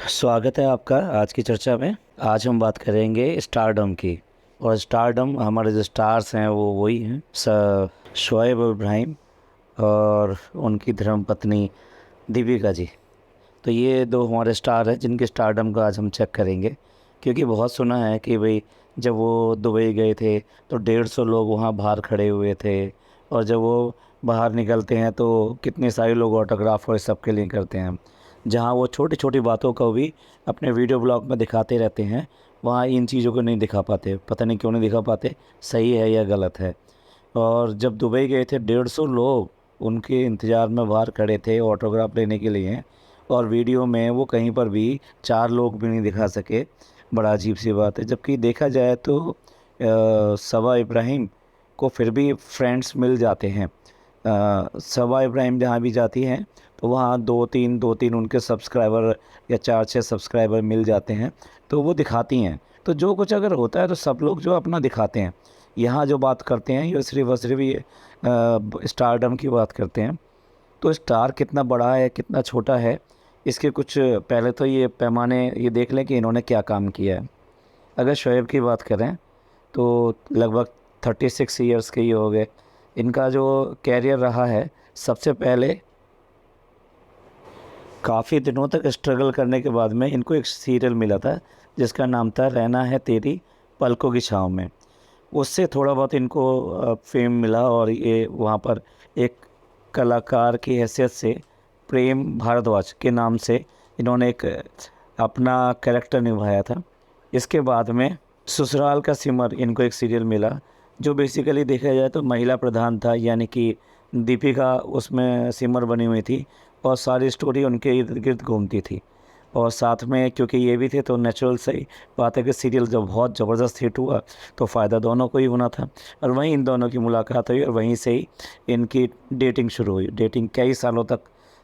स्वागत है आपका आज की चर्चा में। आज हम बात करेंगे स्टारडम की। और स्टारडम हमारे जो स्टार्स हैं वो वही हैं शोएब इब्राहिम और उनकी धर्मपत्नी दीपिका जी। तो ये दो हमारे स्टार हैं जिनके स्टारडम का आज हम चेक करेंगे। क्योंकि बहुत सुना है कि भाई जब वो दुबई गए थे तो 150 लोग वहाँ बाहर खड़े हुए थे। और जब वो बाहर निकलते हैं तो कितने सारे लोग ऑटोग्राफ और सबके लिए करते हैं। जहाँ वो छोटी छोटी बातों को भी अपने वीडियो ब्लॉग में दिखाते रहते हैं, वहाँ इन चीज़ों को नहीं दिखा पाते। पता नहीं क्यों नहीं दिखा पाते, सही है या गलत है। और जब दुबई गए थे 150 लोग उनके इंतज़ार में बाहर खड़े थे ऑटोग्राफ लेने के लिए। और वीडियो में वो कहीं पर भी 4 लोग भी नहीं दिखा सके। बड़ा अजीब सी बात है। जबकि देखा जाए तो सबा इब्राहिम को फिर भी फ्रेंड्स मिल जाते हैं। सबा इब्राहिम जहाँ भी जाती हैं तो वहाँ दो तीन उनके सब्सक्राइबर या 4-6 सब्सक्राइबर मिल जाते हैं, तो वो दिखाती हैं। तो जो कुछ अगर होता है तो सब लोग जो अपना दिखाते हैं। यहाँ जो बात करते हैं ये सिर्फ और सिर्फ ये स्टारडम की बात करते हैं। तो स्टार कितना बड़ा है कितना छोटा है, इसके कुछ पहले तो ये पैमाने ये देख लें कि इन्होंने क्या काम किया है। अगर शोएब की बात करें तो लगभग 36 ईयर्स के ही हो गए। इनका जो कैरियर रहा है, सबसे पहले काफ़ी दिनों तक स्ट्रगल करने के बाद में इनको एक सीरियल मिला था जिसका नाम था रहना है तेरी पलकों की छाँव में। उससे थोड़ा बहुत इनको फेम मिला और ये वहाँ पर एक कलाकार की हैसियत से प्रेम भारद्वाज के नाम से इन्होंने एक अपना कैरेक्टर निभाया था। इसके बाद में ससुराल का सिमर इनको एक सीरियल मिला जो बेसिकली देखा जाए तो महिला प्रधान था, यानी कि दीपिका उसमें सिमर बनी हुई थी और सारी स्टोरी उनके इर्द गिर्द घूमती थी। और साथ में क्योंकि ये भी थे तो नेचुरल सही बात है कि सीरियल जब बहुत ज़बरदस्त हिट हुआ तो फ़ायदा दोनों को ही होना था। और वहीं इन दोनों की मुलाकात हुई और वहीं से ही इनकी डेटिंग शुरू हुई। डेटिंग कई सालों तक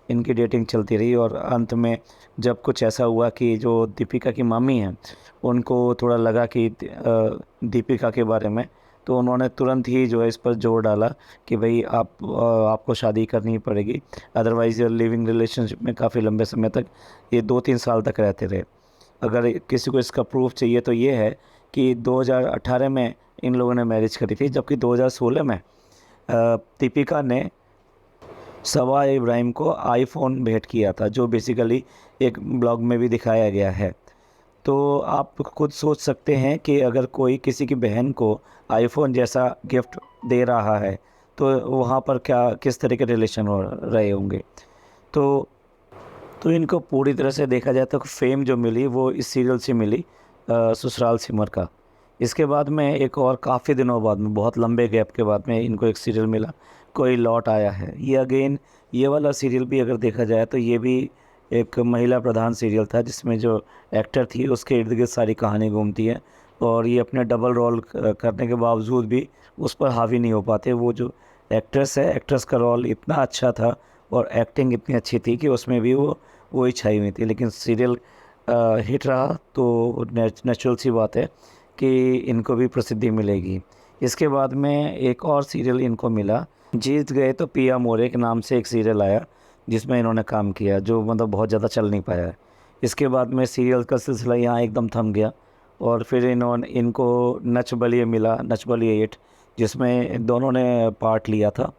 इनकी डेटिंग चलती रही और अंत में जब कुछ ऐसा हुआ कि जो दीपिका की मामी हैं उनको थोड़ा लगा कि दीपिका के बारे में, तो उन्होंने तुरंत ही जो है इस पर जोर डाला कि भाई आपको शादी करनी ही पड़ेगी, अदरवाइज़ लिविंग रिलेशनशिप में काफ़ी लंबे समय तक ये 2-3 साल तक रहते रहे। अगर किसी को इसका प्रूफ चाहिए तो ये है कि 2018 में इन लोगों ने मैरिज करी थी, जबकि 2016 में दीपिका ने सबा इब्राहिम को आईफोन भेंट किया था, जो बेसिकली एक ब्लॉग में भी दिखाया गया है। तो आप खुद सोच सकते हैं कि अगर कोई किसी की बहन को आईफोन जैसा गिफ्ट दे रहा है तो वहाँ पर क्या किस तरह के रिलेशन हो रहे होंगे। तो इनको पूरी तरह से देखा जाए तो फेम जो मिली वो इस सीरियल से मिली, ससुराल सिमर का। इसके बाद में एक और काफ़ी दिनों बाद में बहुत लंबे गैप के बाद में इनको एक सीरियल मिला, कोई लौट आया है। ये अगेन ये वाला सीरियल भी अगर देखा जाए तो ये भी एक महिला प्रधान सीरियल था जिसमें जो एक्टर थी उसके इर्द गिर्द सारी कहानी घूमती है। और ये अपने डबल रोल करने के बावजूद भी उस पर हावी नहीं हो पाते। वो जो एक्ट्रेस है, एक्ट्रेस का रोल इतना अच्छा था और एक्टिंग इतनी अच्छी थी कि उसमें भी वो ही छाई हुई थी। लेकिन सीरियल हिट रहा तो नेचुरल सी बात है कि इनको भी प्रसिद्धि मिलेगी। इसके बाद में एक और सीरियल इनको मिला, जीत गए तो पिया मोरे के नाम से एक सीरियल आया जिसमें इन्होंने काम किया, जो मतलब बहुत ज़्यादा चल नहीं पाया है। इसके बाद में सीरियल का सिलसिला यहाँ एकदम थम गया और फिर इनको नच बलिए मिला, नच बलिए 8, जिसमें दोनों ने पार्ट लिया था।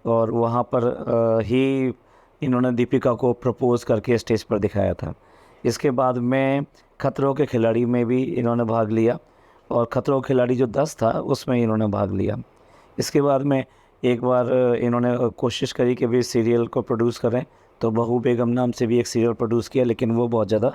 और वहाँ पर ही इन्होंने दीपिका को प्रपोज़ करके स्टेज पर दिखाया था। इसके बाद में खतरों के खिलाड़ी में भी इन्होंने भाग लिया और खतरों के खिलाड़ी जो 10 था उसमें इन्होंने भाग लिया। इसके बाद में एक बार इन्होंने कोशिश करी कि भी सीरियल को प्रोड्यूस करें, तो बहू बेगम नाम से भी एक सीरियल प्रोड्यूस किया, लेकिन वो बहुत ज़्यादा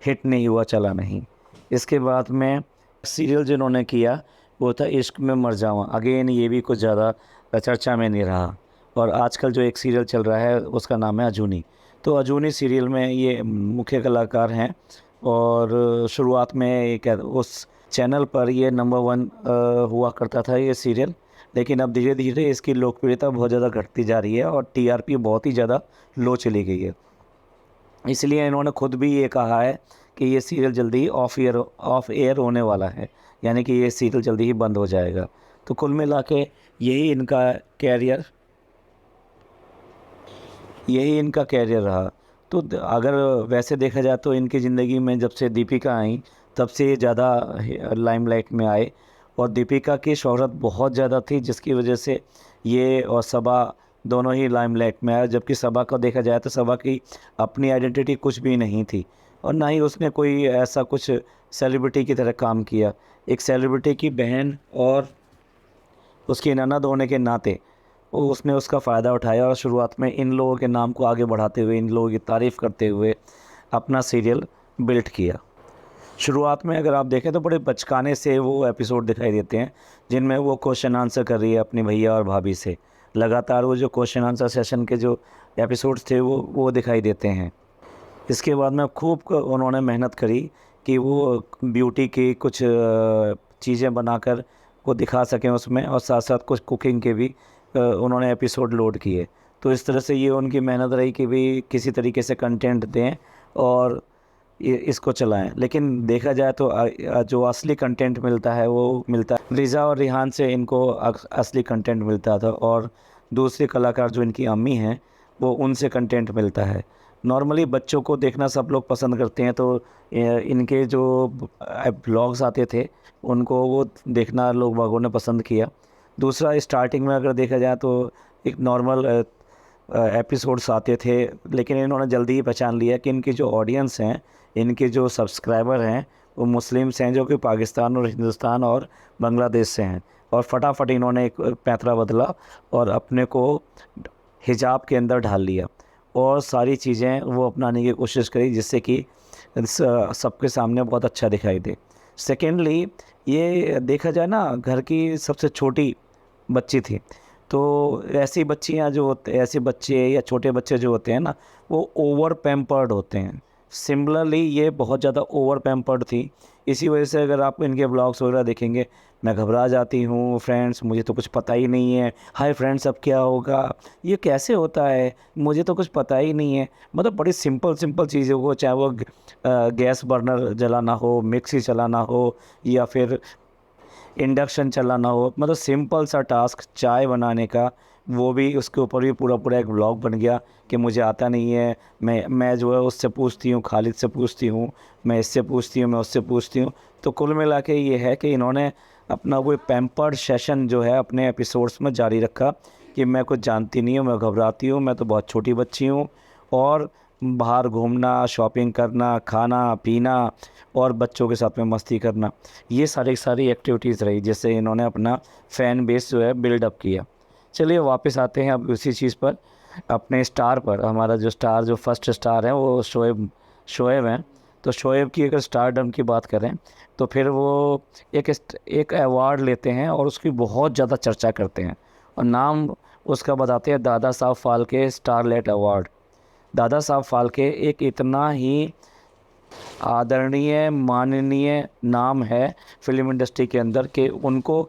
हिट नहीं हुआ, चला नहीं। इसके बाद में सीरियल जिन्होंने किया वो था इश्क में मर जावा। अगेन ये भी कुछ ज़्यादा चर्चा में नहीं रहा। और आजकल जो एक सीरियल चल रहा है उसका नाम है अजूनी। तो अजूनी सीरियल में ये मुख्य कलाकार हैं और शुरुआत में एक उस चैनल पर ये नंबर 1 हुआ करता था ये सीरियल। लेकिन अब धीरे धीरे इसकी लोकप्रियता बहुत ज़्यादा घटती जा रही है और टीआरपी बहुत ही ज़्यादा लो चली गई है। इसलिए इन्होंने खुद भी ये कहा है कि ये सीरियल जल्दी ही ऑफ एयर होने वाला है, यानी कि ये सीरियल जल्दी ही बंद हो जाएगा। तो कुल मिला के कैरियर यही इनका कैरियर रहा। तो अगर वैसे देखा जाए तो इनकी ज़िंदगी में जब से दीपिका आई तब से ये ज़्यादा लाइमलाइट में आए। और दीपिका की शोहरत बहुत ज़्यादा थी, जिसकी वजह से ये और सबा दोनों ही लाइमलाइट में आया। जबकि सबा को देखा जाए तो सबा की अपनी आइडेंटिटी कुछ भी नहीं थी, और ना ही उसने कोई ऐसा कुछ सेलिब्रिटी की तरह काम किया। एक सेलिब्रिटी की बहन और उसकी ननद होने के नाते वो उसने उसका फ़ायदा उठाया, और शुरुआत में इन लोगों के नाम को आगे बढ़ाते हुए, इन लोगों की तारीफ़ करते हुए अपना सीरियल बिल्ड किया। शुरुआत में अगर आप देखें तो बड़े बचकाने से वो एपिसोड दिखाई देते हैं, जिनमें वो क्वेश्चन आंसर कर रही है अपनी भैया और भाभी से। लगातार वो जो क्वेश्चन आंसर सेशन के जो एपिसोड्स थे वो दिखाई देते हैं। इसके बाद में खूब उन्होंने मेहनत करी कि वो ब्यूटी की कुछ चीज़ें बनाकर वो दिखा सकें उसमें, और साथ साथ कुछ कुकिंग के भी उन्होंने एपिसोड लोड किए। तो इस तरह से ये उनकी मेहनत रही कि भी किसी तरीके से कंटेंट दें और इसको चलाएं। लेकिन देखा जाए तो जो असली कंटेंट मिलता है वो मिलता है रिज़ा और रिहान से, इनको असली कंटेंट मिलता था, और दूसरे कलाकार जो इनकी अम्मी हैं वो उनसे कंटेंट मिलता है। नॉर्मली बच्चों को देखना सब लोग पसंद करते हैं, तो इनके जो ब्लॉग्स आते थे उनको वो देखना लोग बागों ने पसंद किया। दूसरा, स्टार्टिंग में अगर देखा जाए तो एक नॉर्मल एपिसोड्स आते थे, लेकिन इन्होंने जल्दी ही पहचान लिया कि इनकी जो ऑडियंस हैं, इनके जो सब्सक्राइबर हैं, वो मुस्लिम्स हैं जो कि पाकिस्तान और हिंदुस्तान और बांग्लादेश से हैं। और फटाफट इन्होंने एक पैंतरा बदला और अपने को हिजाब के अंदर ढाल लिया, और सारी चीज़ें वो अपनाने की कोशिश करी जिससे कि सबके सामने बहुत अच्छा दिखाई दे। सेकेंडली, ये देखा जाए ना, घर की सबसे छोटी बच्ची थी, तो ऐसी बच्चियां जो होते, ऐसे बच्चे या छोटे बच्चे जो होते हैं ना, वो ओवर पैम्पर्ड होते हैं। सिमिलरली ये बहुत ज़्यादा ओवर पैम्पर्ड थी। इसी वजह से अगर आप इनके ब्लॉग्स वगैरह देखेंगे, मैं घबरा जाती हूँ फ्रेंड्स, मुझे तो कुछ पता ही नहीं है, हाय फ्रेंड्स अब क्या होगा, ये कैसे होता है, मुझे तो कुछ पता ही नहीं है। मतलब बड़ी सिंपल सिंपल चीज़ों को, चाहे वो गैस बर्नर जलाना हो, मिक्सी चलाना हो, या फिर इंडक्शन चलाना हो, मतलब सिंपल सा टास्क चाय बनाने का, वो भी उसके ऊपर भी पूरा पूरा एक ब्लॉग बन गया कि मुझे आता नहीं है, मैं जो है उससे पूछती हूँ, खालिद से पूछती हूँ, मैं इससे पूछती हूँ, मैं उससे पूछती हूँ। तो कुल मिला के ये है कि इन्होंने अपना वो पैम्पर्ड सेशन जो है अपने एपिसोड्स में जारी रखा कि मैं कुछ जानती नहीं हूँ, मैं घबराती हूँ, मैं तो बहुत छोटी बच्ची हूँ, और बाहर घूमना, शॉपिंग करना, खाना पीना और बच्चों के साथ में मस्ती करना, ये सारी एक्टिविटीज़ रही जिससे इन्होंने अपना फ़ैन बेस जो है बिल्डअप किया। चलिए वापस आते हैं अब उसी चीज़ पर, अपने स्टार पर। हमारा जो स्टार, जो फर्स्ट स्टार है वो शोएब हैं। तो शोएब की अगर स्टारडम की बात करें तो फिर वो एक अवार्ड लेते हैं और उसकी बहुत ज़्यादा चर्चा करते हैं, और नाम उसका बताते हैं दादा साहब फाल्के स्टारलाइट अवार्ड। दादा साहब फाल्के एक इतना ही आदरणीय, माननीय नाम है फिल्म इंडस्ट्री के अंदर कि उनको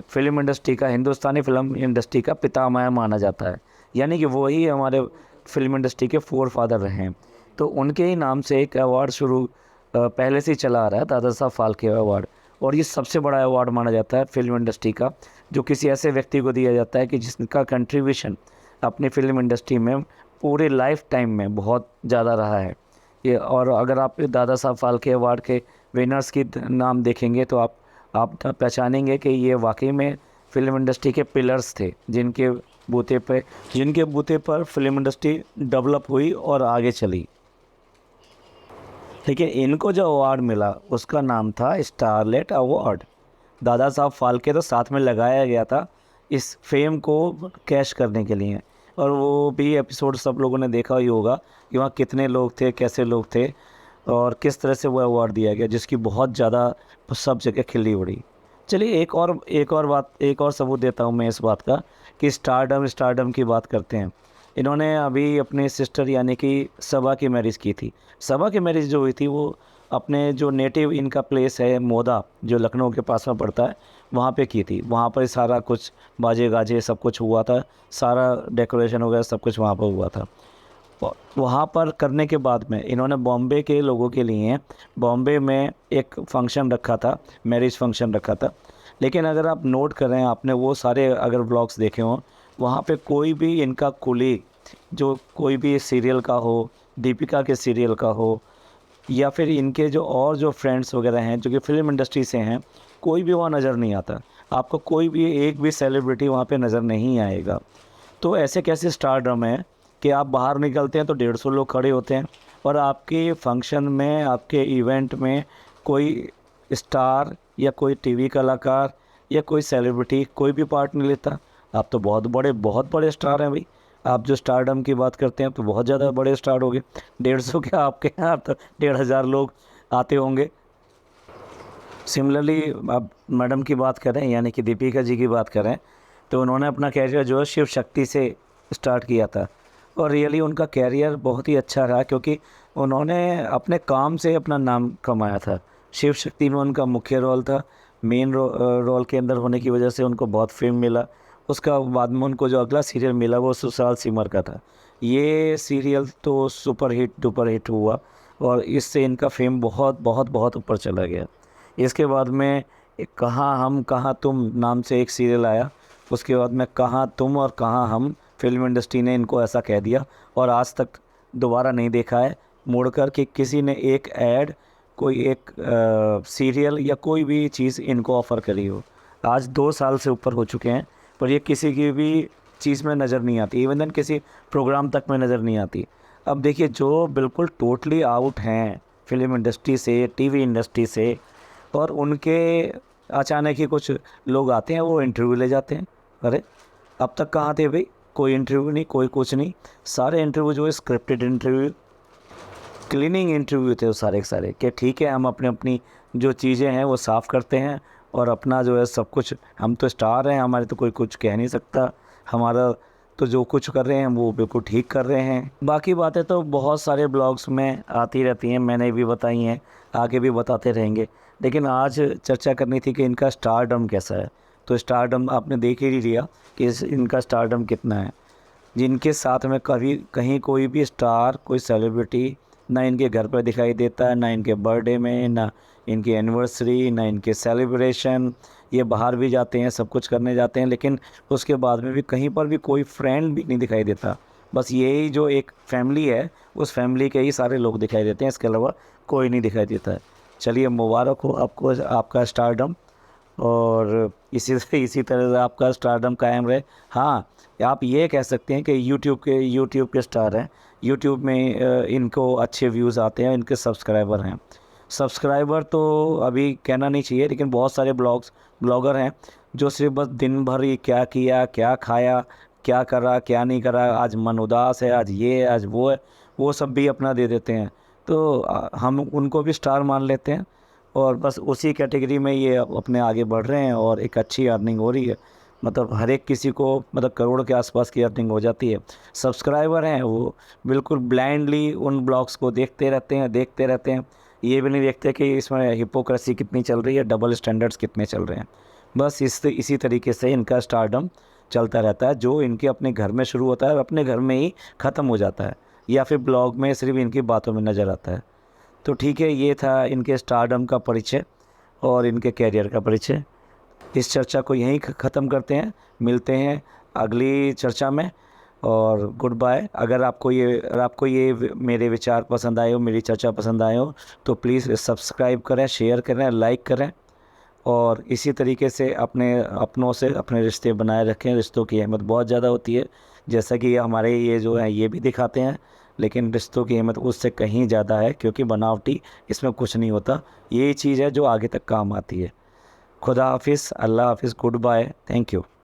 फिल्म इंडस्ट्री का, हिंदुस्तानी फिल्म इंडस्ट्री का पितामह माना जाता है। यानी कि वो ही हमारे फिल्म इंडस्ट्री के फोर फादर रहे हैं। तो उनके ही नाम से एक अवार्ड पहले से ही चला आ रहा है, दादा साहब फाल्के अवार्ड। और ये सबसे बड़ा अवार्ड माना जाता है फिल्म इंडस्ट्री का, जो किसी ऐसे व्यक्ति को दिया जाता है कि जिसका कंट्रीब्यूशन अपनी फिल्म इंडस्ट्री में पूरे लाइफ टाइम में बहुत ज़्यादा रहा है ये। और अगर आप दादा साहब फाल्के अवार्ड के विनर्स की नाम देखेंगे तो आप पहचानेंगे कि ये वाकई में फिल्म इंडस्ट्री के पिलर्स थे, जिनके बूते पर फिल्म इंडस्ट्री डेवलप हुई और आगे चली। लेकिन इनको जो अवार्ड मिला उसका नाम था स्टारलाइट अवार्ड। दादा साहब फाल्के तो साथ में लगाया गया था इस फेम को कैश करने के लिए। और वो भी एपिसोड सब लोगों ने देखा ही होगा कि वहाँ कितने लोग थे, कैसे लोग थे, और किस तरह से वो अवार्ड दिया गया, जिसकी बहुत ज़्यादा सब जगह खिल्ली उड़ी। चलिए एक और सबूत देता हूँ मैं इस बात का कि स्टारडम की बात करते हैं। इन्होंने अभी अपने सिस्टर यानी कि सबा की मैरिज की थी। सबा की मैरिज जो हुई थी वो अपने जो नेटिव इनका प्लेस है मोदा, जो लखनऊ के पास में पड़ता है, वहाँ पे की थी। वहाँ पर सारा कुछ बाजे गाजे सब कुछ हुआ था, सारा डेकोरेशन वगैरह सब कुछ वहाँ पर हुआ था। और वहाँ पर करने के बाद में इन्होंने बॉम्बे के लोगों के लिए बॉम्बे में एक फंक्शन रखा था, मैरिज फंक्शन रखा था। लेकिन अगर आप नोट करें, आपने वो सारे अगर व्लॉग्स देखे हों, वहाँ पे कोई भी इनका कुली जो कोई भी सीरियल का हो दीपिका के सीरियल का हो, या फिर इनके जो और जो फ्रेंड्स वगैरह हैं जो कि फ़िल्म इंडस्ट्री से हैं, कोई भी वहाँ नज़र नहीं आता। आपको कोई भी एक भी सेलिब्रिटी वहाँ पे नज़र नहीं आएगा। तो ऐसे कैसे स्टारडम है कि आप बाहर निकलते हैं तो 150 लोग खड़े होते हैं, और आपके फंक्शन में, आपके इवेंट में कोई स्टार या कोई टीवी कलाकार या कोई सेलिब्रिटी कोई भी पार्ट नहीं लेता। आप तो बहुत बड़े स्टार हैं भाई। आप जो स्टारडम की बात करते हैं तो बहुत ज़्यादा बड़े स्टार हो गए। 150 क्या, आपके यहाँ तो 1500 लोग आते होंगे। सिमिलरली आप मैडम की बात करें, यानी कि दीपिका जी की बात करें, तो उन्होंने अपना कैरियर जो है शिव शक्ति से स्टार्ट किया था, और रियली उनका कैरियर बहुत ही अच्छा रहा, क्योंकि उन्होंने अपने काम से अपना नाम कमाया था। शिव शक्ति में उनका मुख्य रोल था, मेन रोल के अंदर होने की वजह से उनको बहुत फेम मिला। उसका बाद में उनको जो अगला सीरियल मिला वो ससुराल सिमर का था। ये सीरियल तो सुपर हिट डुपर हिट हुआ, और इससे इनका फेम बहुत बहुत बहुत ऊपर चला गया। इसके बाद में एक कहाँ हम कहाँ तुम नाम से एक सीरियल आया। उसके बाद में कहाँ तुम और कहाँ हम, फिल्म इंडस्ट्री ने इनको ऐसा कह दिया, और आज तक दोबारा नहीं देखा है मुड़कर कि किसी ने एक ऐड, कोई एक सीरियल या कोई भी चीज़ इनको ऑफ़र करी हो। आज 2 साल से ऊपर हो चुके हैं, पर ये किसी की भी चीज़ में नज़र नहीं आती, इवन देन किसी प्रोग्राम तक में नज़र नहीं आती। अब देखिए, जो बिल्कुल टोटली आउट हैं फिल्म इंडस्ट्री से, टीवी इंडस्ट्री से, और उनके अचानक ही कुछ लोग आते हैं, वो इंटरव्यू ले जाते हैं। अरे अब तक कहाँ थे भाई? कोई इंटरव्यू नहीं, कोई कुछ नहीं। सारे इंटरव्यू जो है स्क्रिप्टेड इंटरव्यू, क्लीनिंग इंटरव्यू थे वो सारे के सारे, कि ठीक है हम अपनी अपनी जो चीज़ें हैं वो साफ़ करते हैं, और अपना जो है सब कुछ, हम तो स्टार हैं, हमारे तो कोई कुछ कह नहीं सकता, हमारा तो जो कुछ कर रहे हैं वो बिल्कुल ठीक कर रहे हैं। बाकी बातें तो बहुत सारे ब्लॉग्स में आती रहती हैं, मैंने भी बताई हैं, आगे भी बताते रहेंगे। लेकिन आज चर्चा करनी थी कि इनका स्टारडम कैसा है। तो स्टारडम आपने देख ही लिया कि इनका स्टारडम कितना है। जिनके साथ में कभी कहीं कोई भी स्टार, कोई सेलिब्रिटी ना इनके घर पर दिखाई देता है, ना इनके बर्थडे में, ना इनकी एनिवर्सरी, ना इनके सेलिब्रेशन। ये बाहर भी जाते हैं, सब कुछ करने जाते हैं, लेकिन उसके बाद में भी कहीं पर भी कोई फ्रेंड भी नहीं दिखाई देता। बस यही जो एक फैमिली है, उस फैमिली के ही सारे लोग दिखाई देते हैं, इसके अलावा कोई नहीं दिखाई देता है। चलिए, मुबारक हो आपको आपका स्टारडम, और इसी तरह से आपका स्टारडम कायम रहे। हाँ, आप ये कह सकते हैं कि यूट्यूब के स्टार हैं। यूट्यूब में इनको अच्छे व्यूज़ आते हैं, इनके सब्सक्राइबर हैं। सब्सक्राइबर तो अभी कहना नहीं चाहिए, लेकिन बहुत सारे ब्लॉगर हैं जो सिर्फ बस दिन भर ही क्या किया, क्या खाया, क्या करा, क्या नहीं करा, आज मन उदास है, आज ये है, आज वो है, वो सब भी अपना दे देते हैं। तो हम उनको भी स्टार मान लेते हैं, और बस उसी कैटेगरी में ये अपने आगे बढ़ रहे हैं, और एक अच्छी अर्निंग हो रही है। मतलब हर एक किसी को, मतलब करोड़ के आसपास की अर्निंग हो जाती है। सब्सक्राइबर हैं वो बिल्कुल ब्लाइंडली उन ब्लॉग्स को देखते रहते हैं। ये भी नहीं देखते कि इसमें हिपोक्रेसी कितनी चल रही है, डबल स्टैंडर्ड्स कितने चल रहे हैं। बस इसी तरीके से इनका स्टारडम चलता रहता है, जो इनके अपने घर में शुरू होता है और अपने घर में ही ख़त्म हो जाता है, या फिर ब्लॉग में सिर्फ इनकी बातों में नज़र आता है। तो ठीक है, ये था इनके स्टारडम का परिचय और इनके कैरियर का परिचय। इस चर्चा को यहीं ख़त्म करते हैं, मिलते हैं अगली चर्चा में, और गुड बाय। अगर आपको ये मेरे विचार पसंद आए हो, मेरी चर्चा पसंद आए हो, तो प्लीज़ सब्सक्राइब करें, शेयर करें, लाइक करें, और इसी तरीके से अपनों से अपने रिश्ते बनाए रखें। रिश्तों की अहमियत बहुत ज़्यादा होती है, जैसा कि हमारे ये जो है ये भी दिखाते हैं, लेकिन रिश्तों की अहमियत उससे कहीं ज़्यादा है, क्योंकि बनावटी इसमें कुछ नहीं होता। यही चीज़ है जो आगे तक काम आती है। खुदा हाफिज़, अल्लाह हाफिज़, गुड बाय, थैंक यू।